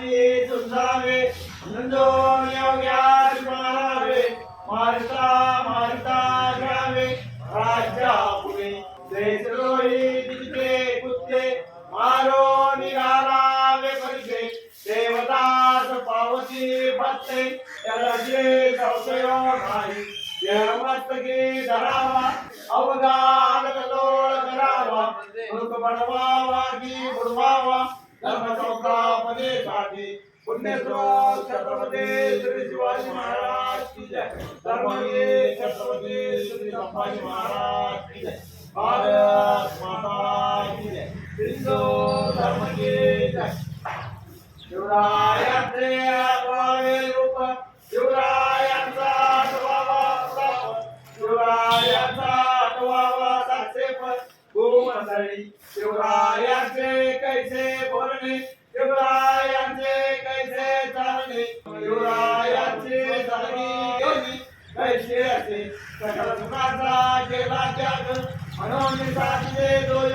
आधी झुंजावे झुंजून योग्यास मारावे मारता मारता घ्यावे राज्या पुढे देशद्रोही तिथे कुत्ते मारो निघालावे परिचे देवदास पावती पत्ते त्याला जे संशय नाही देहमस्तकी धरावा अवघात कलोळ करावा मृग बनवावा की बुडवावा धर्मचौकामध्ये पुण्यश्लोक छत्रपती श्री शिवाजी महाराज की जय धर्मवीर छत्रपती श्री संभाजी महाराज की जय भारत माता की जय हिंदू धर्म की जय शिवरायांचे आठवावे रूप शिवरायांचा आठवावा प्रताप शिवरायांचा आठवावा साक्षेप भूमंडळी शिवरायांचे कैसे बोलणे शिवरायांचे कैसे चालणे शिवरायांचे चालणे कैसे असे सकल सुखाचा केला त्याग म्हणून साधले जो